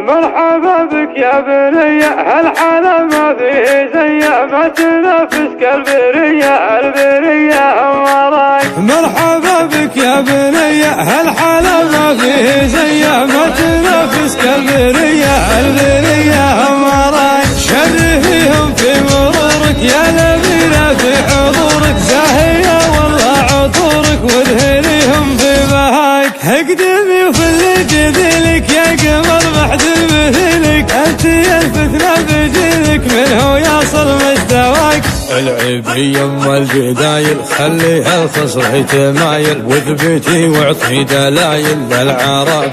مرحبا بك يا بنية، هالحالة ما فيه زيه، ما تنافس كالبرية، البرية أمراك. مرحبا بك يا بنية، هالحالة ما فيه زيه، ما تنافس كالبرية، البرية أمراك. شرفيهم في مرورك يا نبيلة في حضورك، زاهية والله عطورك وادهنيهم في بهاك. اقدمي وفل جديلك يا قمر بعد مثلك، انت الفتنة بجيلك منه يصل مستواك. العيبي ام الجدايل خليها الخصر يتمايل، واثبتي واعطي دلايل للعرب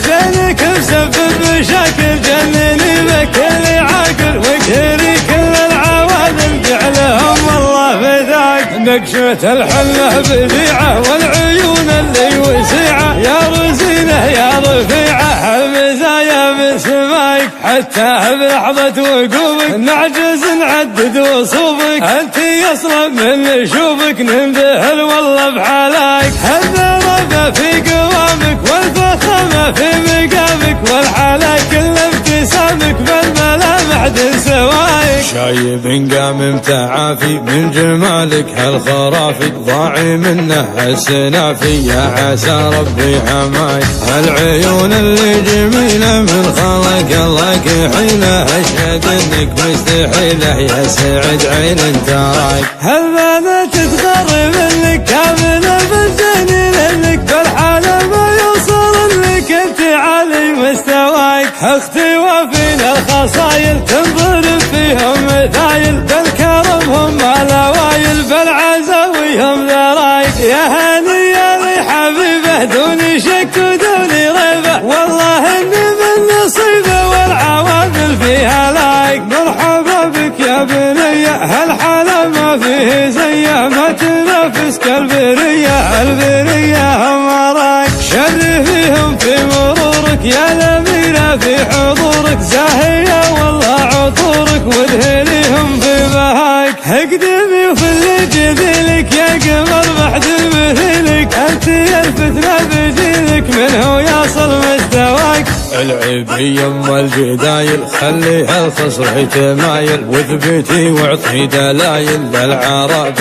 زينك مسبب مشاكل، جنني بكل عاقل، واقهري كل العوادل جعلهم والله فداك. نقشة الحلة بديعة والعيون اللي وسيعة، يا رزينة يا رفيعة المزايا من سمايك. حتى بلحظة وقوفك نعجز نعدد وصوفك، انت اصلا من نشوفك ننبهر والله بحالاك. الذرة في قوامك والفخامة في مقامك، والحالة كل ابتسامك بالملامح دل سوايك. شايب قام متعافي من جمالك هالخرافي، ضاعي منه السنافي يا عسى ربي حماي. هالعيون اللي جميلة من خلق الله كحيلة، اشهد انك مستحيلة يا سعد عين تراك. هالبنات تتغرب منك كاملة بالزين لك، بالحالة ما يوصل لك انت عالي مستواك. اختي وفينا الخصايل تنضرب فيهم مثايل، بالكرم هم الاوايل بالعزاويهم ذرايك. يا هنية لي حبيبه دوني شك ودوني ريبه، والله اني من نصيبه والعوامل فيها لايك. مرحبا بك يا بنية، هالحالة ما فيه زيه، ما تنافس كالبرية، البرية أمراك. شرفيهم في مرورك يا نبيلة في حضورك، زاهية والله عطورك وادهنيهم في بهاك. اقدمي وفل جديلك يا قمر بعد مثلك، انت الفتنة بجيلك منه يصل مستواك. العيبي ام الجدايل خليها الخصر يتمايل، واثبتي واعطي دلايل للعرب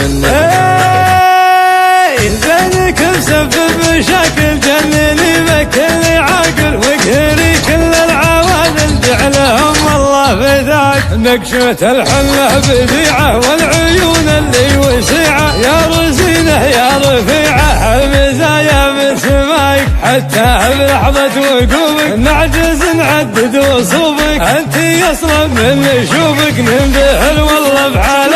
زينك مسبب مشاكل، جنني بكل عاقل، واقهري كل العوادل جعلهم والله فداك. نقشة الحلة بديعة والعيون اللي وسيعة، يا رزينة يا رفيعة المزايا من سمايك. حتى بلحظة وقوفك نعجز نعدد وصوفك، انت اصلا من نشوفك ننبهر والله بحالك.